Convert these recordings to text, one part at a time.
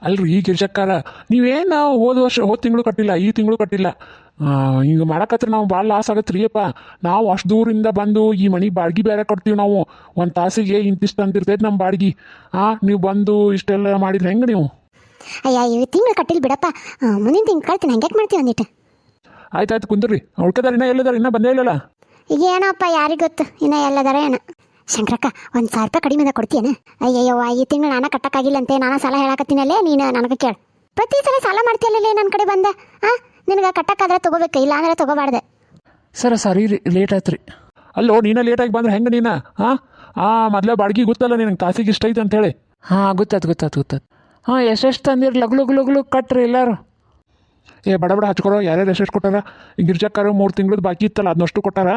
ಅಲ್ರಿ ಈ ಗಿರ್ಜಕ್ಕಾರ ನೀವೇನು ಹೋದ ತಿಂಗಳು ಕಟ್ಟಿಲ್ಲ, ಈ ತಿಂಗಳು ಕಟ್ಟಿಲ್ಲ. ಹಿಂಗೆ ಮಾಡಕತ್ರ ನಾವು ಭಾಳ ಲಾಸ್ ಆಗತ್ತೆ ರೀ ಅಪ್ಪ. ನಾವು ಅಷ್ಟು ದೂರಿಂದ ಬಂದು ಈ ಮನೆ ಬಾಡ್ಗೆ ಬೇರೆ ಕೊಡ್ತೀವಿ ನಾವು. ಒಂದು ತಾಸಿಗೆ ಇಂತಿಷ್ಟು ಅಂತಿರ್ತೈತೆ ನಮ್ಮ ಬಾಡ್ಗೆ. ನೀವು ಬಂದು ಇಷ್ಟೆಲ್ಲ ಮಾಡಿದ್ರೆ ಹೆಂಗೆ ನೀವು? ಅಯ್ಯ ಈ ತಿಂಗಳು ಕಟ್ಟಿಲ್ಲ ಬಿಡಪ್ಪ, ಮುಂದಿನ ತಿಂಗಳು ಕಳ್ತೀನಿ. ಹಂಗೆ ಮಾಡ್ತೀವಿ ಒಂದಿಟ್ಟು. ಆಯ್ತು ಕುಂದ್ರಿ. ಉಳ್ಕದಾರ ಇನ್ನೂ ಎಲ್ಲದಾರ? ಇನ್ನೂ ಬಂದೇ ಇಲ್ಲಲ್ಲ? ಈಗ ಏನಪ್ಪ ಯಾರಿಗೆ ಗೊತ್ತು ಇನ್ನೂ ಎಲ್ಲದಾರ ಏನೋ. ಶಂಕರಕ್ಕ 1,000 ರೂಪಾಯಿ ಕಡಿಮೆ ಕೊಡ್ತೀಯನ? ಅಯ್ಯಯ್ಯವ್ವ ಈ ತಿಂಗಳು ನಾನು ಕಟ್ಟಕ್ಕಾಗಿಲ್ಲಂತೆ. ನಾನು ಸಾಲ ಹೇಳಕತ್ತೀನಲ್ಲೇ, ನೀನು ನನಗೆ ಕೇಳು. ಪ್ರತಿ ಸಲ ಸಾಲ ಮಾಡ್ತೀಯಲ್ಲೇ ನನ್ನ ಕಡೆ ಬಂದ. ನಿನಗೆ ಕಟ್ಟಕ್ಕಾದ್ರೆ ತೊಗೋಬೇಕು, ಇಲ್ಲ ಅಂದ್ರೆ ತೊಗೋಬಾರ್ದೆ. ಸರ ಸಾರಿ ರೀ, ಲೇಟ್ ಆಯ್ತು ರೀ. ಅಲ್ಲೋ ನೀನು ಲೇಟಾಗಿ ಬಂದ್ರೆ ಹೆಂಗೆ ನೀನು? ಮೊದಲೇ ಬಾಡ್ಗೆ ಗೊತ್ತಲ್ಲ ನಿನಗೆ ತಾಸಿಗೆ ಇಷ್ಟ ಐತೆ ಅಂತೇಳಿ. ಗೊತ್ತಾಯ್ತು. ಎಷ್ಟೆಷ್ಟು ತಂದಿರಿ? ಲಗ್ಲು ಕಟ್ರಿ ಎಲ್ಲರೂ. ಬಡ ಹಚ್ಕೊರೋ. ಯಾರ್ಯಾರು ಎಷ್ಟೆಷ್ಟು ಕೊಟ್ಟಾರ? ಗಿರ್ಜಕ್ಕಾರ 3 ತಿಂಗಳದ್ದು ಬಾಕಿ ಇತ್ತಲ್ಲ, ಅದನ್ನಷ್ಟು ಕೊಟ್ಟಾರ.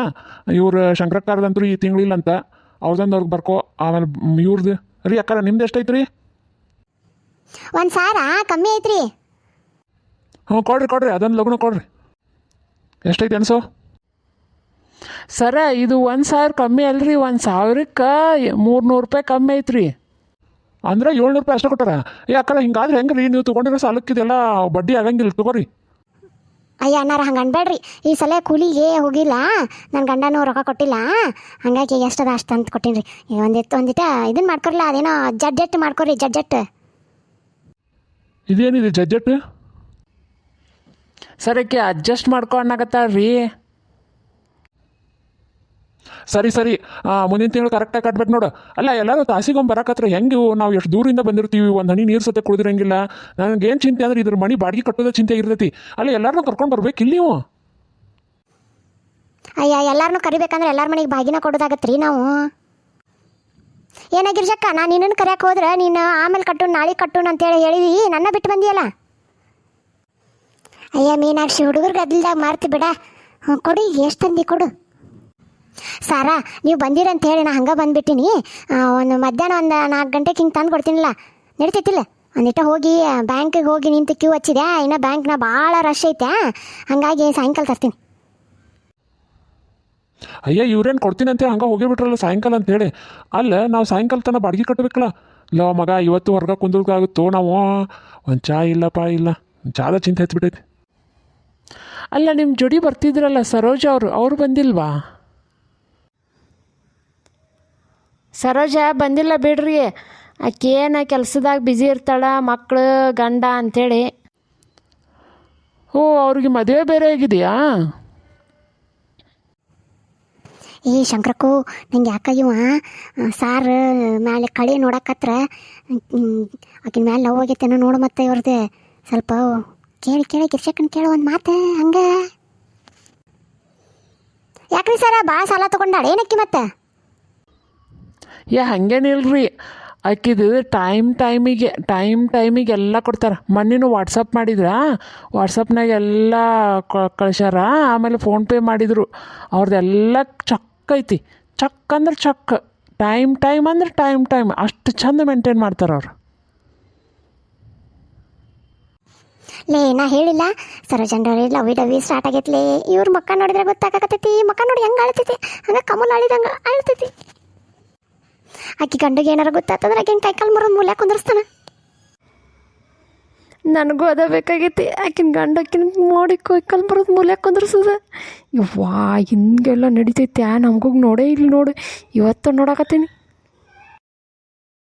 ಇವ್ರು ಶಂಕರಕ್ಕಾರದಂತೂ ಈ ತಿಂಗಳಿಲ್ಲ ಅಂತ. ಅವ್ರದಂದು ಅವ್ರಿಗೆ ಬರ್ಕೋ. ಆಮೇಲೆ ಇವ್ರದ್ದು ರೀ ಅಕ್ಕಾರ, ನಿಮ್ದು ಎಷ್ಟೈತೆ ರೀ? 1,000 ಕಮ್ಮಿ ಐತ್ರಿ. ಕೊಡ್ರಿ ಅದನ್ನು ಲಗ್ನ ಕೊಡ್ರಿ. ಎಷ್ಟೈತೆ ಅನ್ಸೋ? ಸರ ಇದು 1,000 ಕಮ್ಮಿ ಅಲ್ರಿ, 1,000ಕ್ಕೆ 300 ರೂಪಾಯಿ ಕಮ್ಮಿ ಐತ್ರಿ. ಅಂದ್ರೆ 700 ರೂಪಾಯಿ ಅಷ್ಟೇ ಕೊಟ್ಟಾರ. ಅಕ್ಕಾರ ಹಿಂಗಾದ್ರೆ ಹೆಂಗೆ ರೀ? ನೀವು ತೊಗೊಂಡಿರೋ ಸಾಲಕ್ಕಿದೆಲ್ಲ ಬಡ್ಡಿ ಆಗಂಗಿಲ್ಲ, ತಗೋರಿ. ಅಯ್ಯ ಅಣ್ಣಾರ ಹಂಗೆ ಅನ್ಬೇಡ್ರಿ. ಈ ಸಲ ಕೂಲಿಗೆ ಹೋಗಿಲ್ಲ, ನನ್ನ ಗಂಡನೂ ರೊಕ್ಕ ಕೊಟ್ಟಿಲ್ಲ. ಹಂಗಾಗಿ ಎಷ್ಟದ ಅಷ್ಟು ಅಂತ ಕೊಟ್ಟೀನಿ ರೀ. ಒಂದಿಟ್ಟು ಇದನ್ನು ಮಾಡ್ಕೊರ್ಲ, ಅದೇನೋ ಜಡ್ಜೆಟ್ ಮಾಡ್ಕೊರಿ. ಜಡ್ಜೆಟ್ ಇದೇನಿದೆ ಜಡ್ಜೆಟ್? ಸರಕ್ಕೆ ಅಡ್ಜಸ್ಟ್ ಮಾಡ್ಕೊಂಡಾಗತ್ತಾಳ್ರಿ. ಸರಿ ಮುಂದಿನ ತಿಂಗಳು ಕರೆಕ್ಟಾಗಿ ಕಟ್ಬೇಕು ನೋಡು. ಅಲ್ಲ ಎಲ್ಲರೂ ತಾಸಿಗೊಮ್ಮೆ ಬರಕತ್ರ ಹೆಂಗೆ? ನಾವು ಎಷ್ಟು ದೂರಿಂದ ಬಂದಿರ್ತೀವಿ, ಒಂದು ಹನಿ ನೀರು ಸತೆ ಕುಡಿದಿರಂಗಿಲ್ಲ. ನನಗೇನು ಚಿಂತೆ ಅಂದ್ರೆ ಇದ್ರ ಮನೆ ಬಾಡಿಗೆ ಕಟ್ಟೋದೇ ಚಿಂತೆ ಇರ್ತೈತಿ. ಅಲ್ಲ ಎಲ್ಲರನ್ನೂ ಕರ್ಕೊಂಡು ಬರ್ಬೇಕಿಲ್ಲ ನೀವು? ಅಯ್ಯ ಎಲ್ಲರನ್ನೂ ಕರಿಬೇಕಂದ್ರೆ ಎಲ್ಲರ ಮನೆಗೆ ಬಾಗಿನ ಕೊಡೋದಾಗತ್ತೆ ರೀ ನಾವು. ಏನಾಗಿರ್ಜಕ್ಕ, ನಾನು ನಿನ್ನನ್ನು ಕರೆಯಕ್ಕೆ ಹೋದ್ರೆ ನೀನು ಆಮೇಲೆ ಕಟ್ಟು, ನಾಳೆ ಕಟ್ಟು ಅಂತೇಳಿ ಹೇಳಿದಿ, ನನ್ನ ಬಿಟ್ಟು ಬಂದಿಯಲ್ಲ. ಅಯ್ಯ ಮೀನಾಕ್ಷಿ, ಹುಡುಗರು ಗದ್ದಲ್ದಾಗ ಮಾರ್ತಿ ಬಿಡ. ಕೊಡಿ, ಎಷ್ಟು ತಂದಿ ಕೊಡು. ಸಾರಾ ನೀವು ಬಂದಿರಂತ ಹೇಳಿ ನಾ ಹಂಗೆ ಬಂದುಬಿಟ್ಟಿನಿ. ಒಂದು ಮಧ್ಯಾಹ್ನ ಒಂದು 4 ಗಂಟೆಗೆ ಹಿಂಗೆ ತಂದು ಕೊಡ್ತೀನಿಲ್ಲ, ನಡೀತೈತಿಲ್ಲ? ಒಂದಿಟ ಹೋಗಿ ಬ್ಯಾಂಕಿಗೆ ಹೋಗಿ ನಿಂತು ಕ್ಯೂ ಹಚ್ಚಿದೆ. ಇನ್ನು ಬ್ಯಾಂಕ್ನ ಭಾಳ ರಶ್ ಐತೆ, ಹಾಗಾಗಿ ಸಾಯಂಕಾಲ ತರ್ತೀನಿ. ಅಯ್ಯ ಇವ್ರೇನು ಕೊಡ್ತೀನಿ ಅಂತೇಳಿ ಹಂಗೆ ಹೋಗಿಬಿಟ್ರಲ್ಲ ಸಾಯಂಕಾಲ ಅಂತೇಳಿ. ಅಲ್ಲ ನಾವು ಸಾಯಂಕಾಲ ತನಕ ಬಾಡಿಗೆ ಕಟ್ಟಬೇಕಲ್ಲ. ಇಲ್ಲ ಮಗ, ಇವತ್ತು ಹೊರಗೆ ಕುಂದರ್ಗಾಗುತ್ತೋ ನಾವು. ಒಂದು ಚಾ ಇಲ್ಲಪ್ಪ, ಇಲ್ಲ ಚಾದ ಚಿಂತೆ ಹಚ್ಬಿಟ್ಟೈತಿ. ಅಲ್ಲ ನಿಮ್ಮ ಜೋಡಿ ಬರ್ತಿದ್ರಲ್ಲ ಸರೋಜ ಅವ್ರು ಬಂದಿಲ್ವಾ? ಸರೋಜ ಬಂದಿಲ್ಲ ಬಿಡ್ರಿ. ಆಕೇನು ಕೆಲಸದಾಗ ಬ್ಯುಸಿ ಇರ್ತಾಳೆ, ಮಕ್ಕಳು ಗಂಡ ಅಂಥೇಳಿ. ಅವ್ರಿಗೆ ಮದುವೆ ಬೇರೆ ಆಗಿದೆಯಾ? ಈ ಶಂಕರಕ್ಕೂ ನಂಗೆ ಯಾಕಾಗಿವ ಸಾರು ಮೇಲೆ ಕಳೆ ನೋಡಕತ್ರ ಆಕಿನ ಮೇಲೆ ಲವ್ ಆಗೈತೇನೋ ನೋಡು. ಮತ್ತೆ ಇವ್ರದ್ದು ಸ್ವಲ್ಪ ಕೇಳಿ ಗಿರ್ಸಕ್ಕನ್ ಕೇಳು ಒಂದು ಮಾತು. ಹಂಗೆ ಯಾಕ್ರಿ ಸರ ಭಾಳ ಸಾಲ ತೊಗೊಂಡಾಳೆ ಏನಕ್ಕಿ? ಮತ್ತೆ ಹಂಗೇನಿಲ್ರಿ, ಆಕಿದು ಟೈಮಿಗೆ ಎಲ್ಲ ಕೊಡ್ತಾರೆ. ಮೊನ್ನೆನೂ ವಾಟ್ಸಪ್ ಮಾಡಿದ್ರ, ವಾಟ್ಸಪ್ನಾಗ ಎಲ್ಲ ಕಳ್ಸ್ಯಾರ. ಆಮೇಲೆ ಫೋನ್ಪೇ ಮಾಡಿದರು. ಅವ್ರದ್ದೆಲ್ಲ ಚಕ್ ಐತಿ. ಚಕ್ ಅಂದ್ರೆ ಚಕ್, ಟೈಮ್ ಅಂದ್ರೆ ಟೈಮ್ ಅಷ್ಟು ಚಂದ ಮೇಂಟೈನ್ ಮಾಡ್ತಾರೆ ಅವ್ರು. ಲೇ ನಾ ಹೇಳಿಲ್ಲ ಸರೋಜಂಡ್ರಿ ಲವಿ ಸ್ಟಾರ್ಟ್ ಆಗೈತ್ಲೇ. ಇವ್ರ ಮಕ್ಕ ನೋಡಿದ್ರೆ ಗೊತ್ತಾಗತೈತಿ. ಮಕ್ಕ ನೋಡಿ ಹೆಂಗೆ ಅಳ್ತೈತಿ, ಹಂಗೆ ಕಮಲ್ ಅಳಿದಂಗೆ ಅಳ್ತೈತಿ. ಆಕಿ ಗಂಡಿಗೆ ಏನಾರ ಗೊತ್ತಾತಂದ್ರೆ ಆಕೆ ಕೈಕಾಲು ಮುರಿದು ಮೂಲೆ ಕುಂದಿರ್ಸ್ತಾನ. ನನಗೂ ಅದ ಬೇಕಾಗೈತಿ. ಆಕಿನ ಗಂಡಕ್ಕಿನ ನೋಡಿ ಕೈಕಾಲು ಮುರಿದು ಮೂಲೆ ಕುಂದಿರ್ಸದ. ಇವ್ವಾ ಹಿಂಗೆಲ್ಲ ನಡಿತೈತೆ. ನಮಗೂ ನೋಡೇ ಇಲ್ಲಿ ನೋಡು, ಇವತ್ತು ನೋಡಕತ್ತೀನಿ.